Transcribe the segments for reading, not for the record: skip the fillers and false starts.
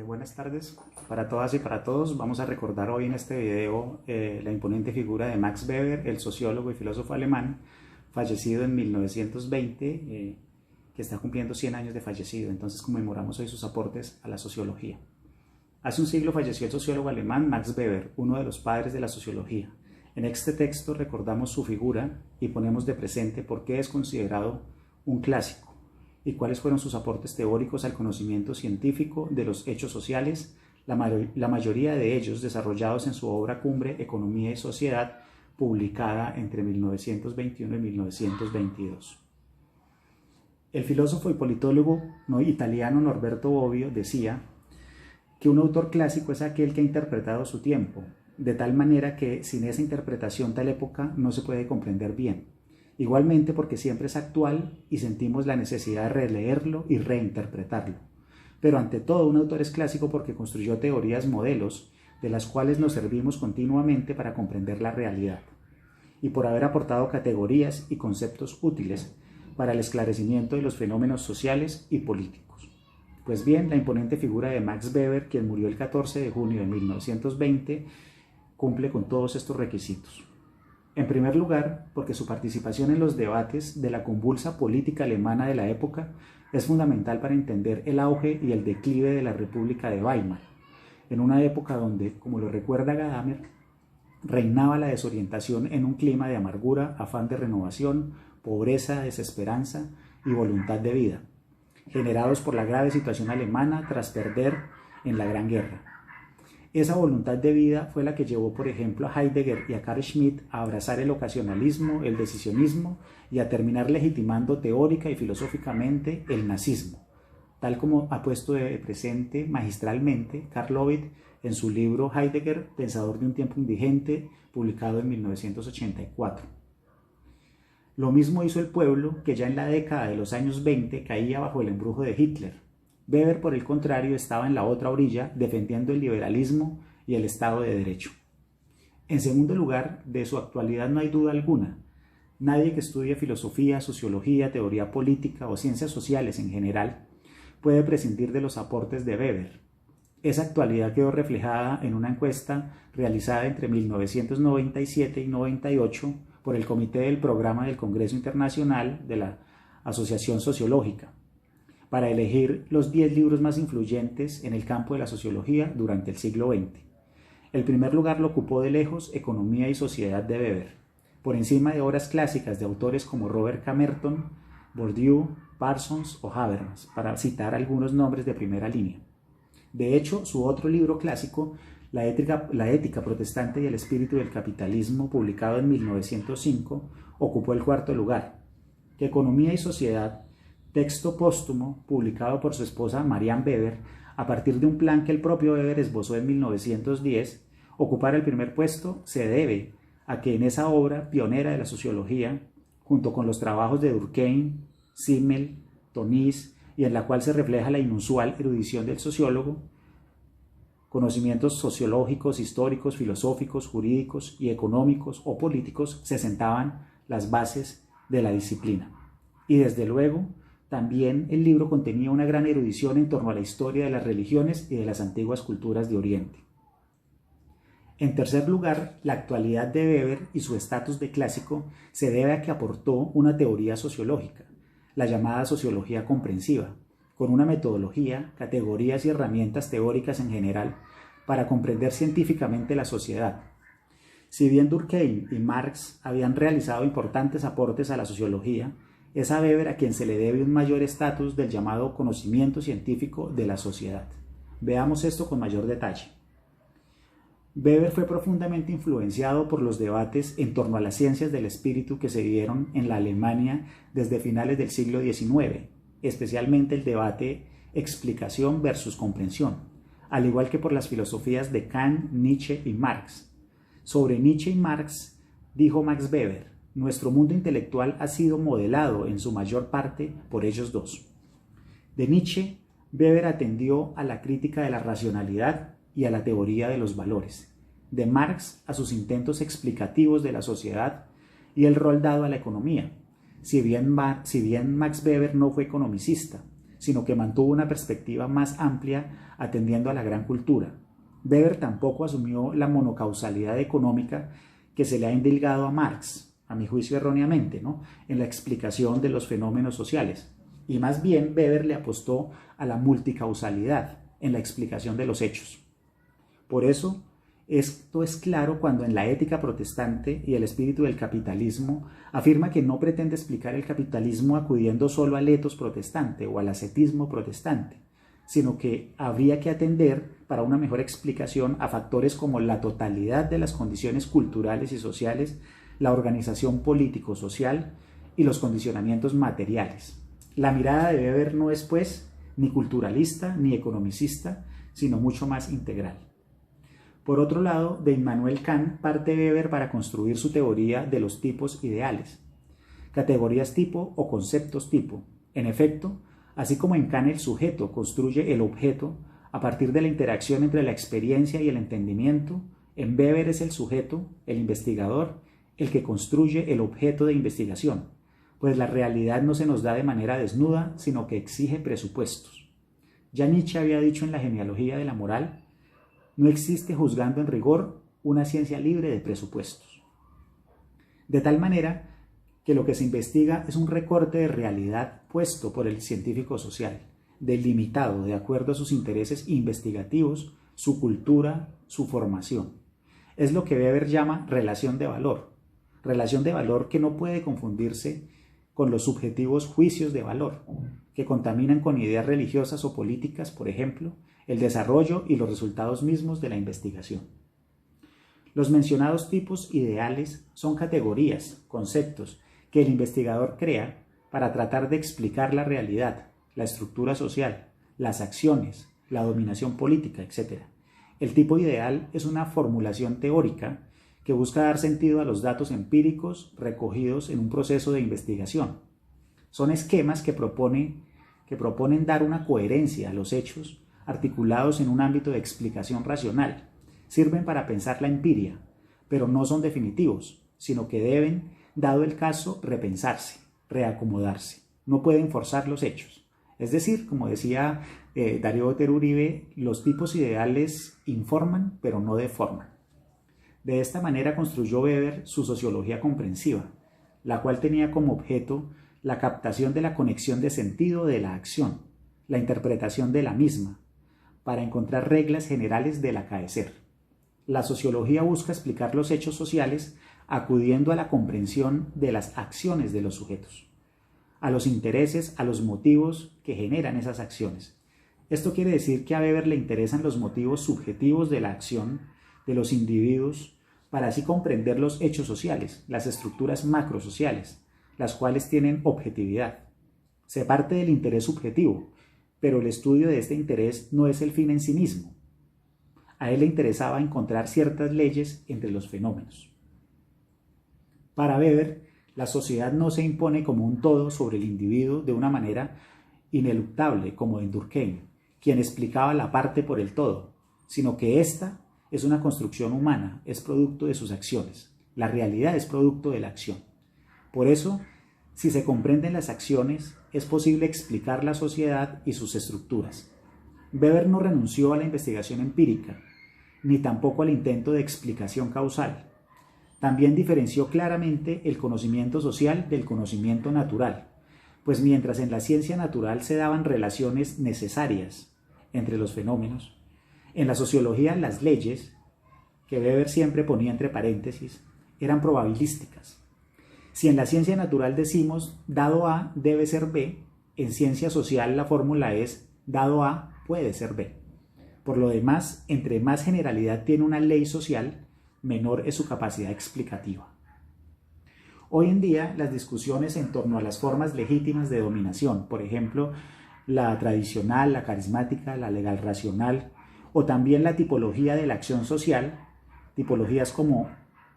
Buenas tardes para todas y para todos. Vamos a recordar hoy en este video la imponente figura de Max Weber, el sociólogo y filósofo alemán, fallecido en 1920, que está cumpliendo 100 años de fallecido. Entonces conmemoramos hoy sus aportes a la sociología. Hace un siglo falleció el sociólogo alemán Max Weber, uno de los padres de la sociología. En este texto recordamos su figura y ponemos de presente por qué es considerado un clásico y cuáles fueron sus aportes teóricos al conocimiento científico de los hechos sociales, la mayoría de ellos desarrollados en su obra cumbre Economía y Sociedad, publicada entre 1921 y 1922. El filósofo y politólogo italiano Norberto Bobbio decía que un autor clásico es aquel que ha interpretado su tiempo, de tal manera que sin esa interpretación tal época no se puede comprender bien. Igualmente porque siempre es actual y sentimos la necesidad de releerlo y reinterpretarlo. Pero ante todo un autor es clásico porque construyó teorías modelos de las cuales nos servimos continuamente para comprender la realidad y por haber aportado categorías y conceptos útiles para el esclarecimiento de los fenómenos sociales y políticos. Pues bien, la imponente figura de Max Weber, quien murió el 14 de junio de 1920, cumple con todos estos requisitos. En primer lugar, porque su participación en los debates de la convulsa política alemana de la época es fundamental para entender el auge y el declive de la República de Weimar, en una época donde, como lo recuerda Gadamer, reinaba la desorientación en un clima de amargura, afán de renovación, pobreza, desesperanza y voluntad de vida, generados por la grave situación alemana tras perder en la Gran Guerra. Esa voluntad de vida fue la que llevó, por ejemplo, a Heidegger y a Carl Schmitt a abrazar el ocasionalismo, el decisionismo y a terminar legitimando teórica y filosóficamente el nazismo, tal como ha puesto de presente magistralmente Karl Löwith en su libro Heidegger, Pensador de un tiempo indigente, publicado en 1984. Lo mismo hizo el pueblo, que ya en la década de los años 20 caía bajo el embrujo de Hitler. Weber, por el contrario, estaba en la otra orilla, defendiendo el liberalismo y el Estado de Derecho. En segundo lugar, de su actualidad no hay duda alguna. Nadie que estudie filosofía, sociología, teoría política o ciencias sociales en general puede prescindir de los aportes de Weber. Esa actualidad quedó reflejada en una encuesta realizada entre 1997 y 98 por el Comité del Programa del Congreso Internacional de la Asociación Sociológica, para elegir los 10 libros más influyentes en el campo de la sociología durante el siglo XX. El primer lugar lo ocupó de lejos Economía y Sociedad de Weber, por encima de obras clásicas de autores como Robert K. Merton, Bourdieu, Parsons o Habermas, para citar algunos nombres de primera línea. De hecho, su otro libro clásico, La ética protestante y el espíritu del capitalismo, publicado en 1905, ocupó el cuarto lugar. Que Economía y Sociedad, texto póstumo publicado por su esposa Marianne Weber a partir de un plan que el propio Weber esbozó en 1910, ocupar el primer puesto se debe a que en esa obra pionera de la sociología, junto con los trabajos de Durkheim, Simmel, Tonys, y en la cual se refleja la inusual erudición del sociólogo, conocimientos sociológicos, históricos, filosóficos, jurídicos y económicos o políticos, se sentaban las bases de la disciplina. Y desde luego, también el libro contenía una gran erudición en torno a la historia de las religiones y de las antiguas culturas de Oriente. En tercer lugar, la actualidad de Weber y su estatus de clásico se debe a que aportó una teoría sociológica, la llamada sociología comprensiva, con una metodología, categorías y herramientas teóricas en general para comprender científicamente la sociedad. Si bien Durkheim y Marx habían realizado importantes aportes a la sociología, es a Weber a quien se le debe un mayor estatus del llamado conocimiento científico de la sociedad. Veamos esto con mayor detalle. Weber fue profundamente influenciado por los debates en torno a las ciencias del espíritu que se dieron en la Alemania desde finales del siglo XIX, especialmente el debate explicación versus comprensión, al igual que por las filosofías de Kant, Nietzsche y Marx. Sobre Nietzsche y Marx dijo Max Weber: nuestro mundo intelectual ha sido modelado en su mayor parte por ellos dos. De Nietzsche, Weber atendió a la crítica de la racionalidad y a la teoría de los valores. De Marx, a sus intentos explicativos de la sociedad y el rol dado a la economía. Si bien Max Weber no fue economicista, sino que mantuvo una perspectiva más amplia atendiendo a la gran cultura. Weber tampoco asumió la monocausalidad económica que se le ha endilgado a Marx, a mi juicio erróneamente, ¿no?, en la explicación de los fenómenos sociales. Y más bien Weber le apostó a la multicausalidad en la explicación de los hechos. Por eso, esto es claro cuando en la Ética protestante y el espíritu del capitalismo afirma que no pretende explicar el capitalismo acudiendo solo al etos protestante o al ascetismo protestante, sino que habría que atender para una mejor explicación a factores como la totalidad de las condiciones culturales y sociales, la organización político-social y los condicionamientos materiales. La mirada de Weber no es, pues, ni culturalista ni economicista, sino mucho más integral. Por otro lado, de Immanuel Kant parte Weber para construir su teoría de los tipos ideales, categorías tipo o conceptos tipo. En efecto, así como en Kant el sujeto construye el objeto a partir de la interacción entre la experiencia y el entendimiento, en Weber es el sujeto, el investigador, el que construye el objeto de investigación, pues la realidad no se nos da de manera desnuda, sino que exige presupuestos. Ya Nietzsche había dicho en la genealogía de la moral: no existe, juzgando en rigor, una ciencia libre de presupuestos. De tal manera que lo que se investiga es un recorte de realidad puesto por el científico social, delimitado de acuerdo a sus intereses investigativos, su cultura, su formación. Es lo que Weber llama relación de valor que no puede confundirse con los subjetivos juicios de valor, que contaminan con ideas religiosas o políticas, por ejemplo, el desarrollo y los resultados mismos de la investigación. Los mencionados tipos ideales son categorías, conceptos, que el investigador crea para tratar de explicar la realidad, la estructura social, las acciones, la dominación política, etc. El tipo ideal es una formulación teórica que busca dar sentido a los datos empíricos recogidos en un proceso de investigación. Son esquemas que proponen dar una coherencia a los hechos articulados en un ámbito de explicación racional. Sirven para pensar la empiria, pero no son definitivos, sino que deben, dado el caso, repensarse, reacomodarse. No pueden forzar los hechos. Es decir, como decía Darío Botero Uribe, los tipos ideales informan, pero no deforman. De esta manera construyó Weber su sociología comprensiva, la cual tenía como objeto la captación de la conexión de sentido de la acción, la interpretación de la misma, para encontrar reglas generales del acaecer. La sociología busca explicar los hechos sociales acudiendo a la comprensión de las acciones de los sujetos, a los intereses, a los motivos que generan esas acciones. Esto quiere decir que a Weber le interesan los motivos subjetivos de la acción de los individuos para así comprender los hechos sociales, las estructuras macrosociales, las cuales tienen objetividad. Se parte del interés subjetivo, pero el estudio de este interés no es el fin en sí mismo. A él le interesaba encontrar ciertas leyes entre los fenómenos. Para Weber, la sociedad no se impone como un todo sobre el individuo de una manera ineluctable como en Durkheim, quien explicaba la parte por el todo, sino que ésta es una construcción humana, es producto de sus acciones. La realidad es producto de la acción. Por eso, si se comprenden las acciones, es posible explicar la sociedad y sus estructuras. Weber no renunció a la investigación empírica, ni tampoco al intento de explicación causal. También diferenció claramente el conocimiento social del conocimiento natural, pues mientras en la ciencia natural se daban relaciones necesarias entre los fenómenos, en la sociología las leyes, que Weber siempre ponía entre paréntesis, eran probabilísticas. Si en la ciencia natural decimos dado A debe ser B, en ciencia social la fórmula es dado A puede ser B. Por lo demás, entre más generalidad tiene una ley social, menor es su capacidad explicativa. Hoy en día, las discusiones en torno a las formas legítimas de dominación, por ejemplo, la tradicional, la carismática, la legal racional, o también la tipología de la acción social, tipologías como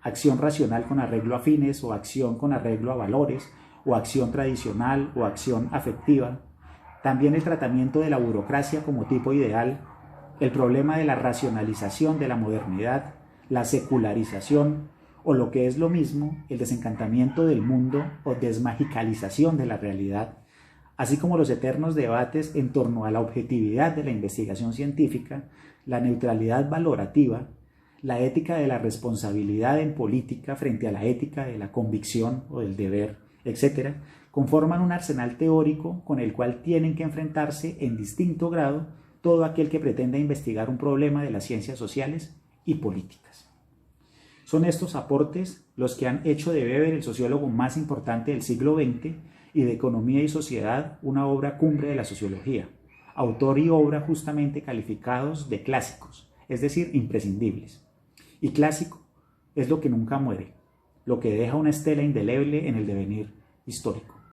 acción racional con arreglo a fines o acción con arreglo a valores, o acción tradicional o acción afectiva, también el tratamiento de la burocracia como tipo ideal, el problema de la racionalización de la modernidad, la secularización, o lo que es lo mismo, el desencantamiento del mundo o desmagicalización de la realidad, así como los eternos debates en torno a la objetividad de la investigación científica, la neutralidad valorativa, la ética de la responsabilidad en política frente a la ética de la convicción o del deber, etc., conforman un arsenal teórico con el cual tienen que enfrentarse en distinto grado todo aquel que pretenda investigar un problema de las ciencias sociales y políticas. Son estos aportes los que han hecho de Weber el sociólogo más importante del siglo XX y de Economía y Sociedad una obra cumbre de la sociología, autor y obra justamente calificados de clásicos, es decir, imprescindibles. Y clásico es lo que nunca muere, lo que deja una estela indeleble en el devenir histórico.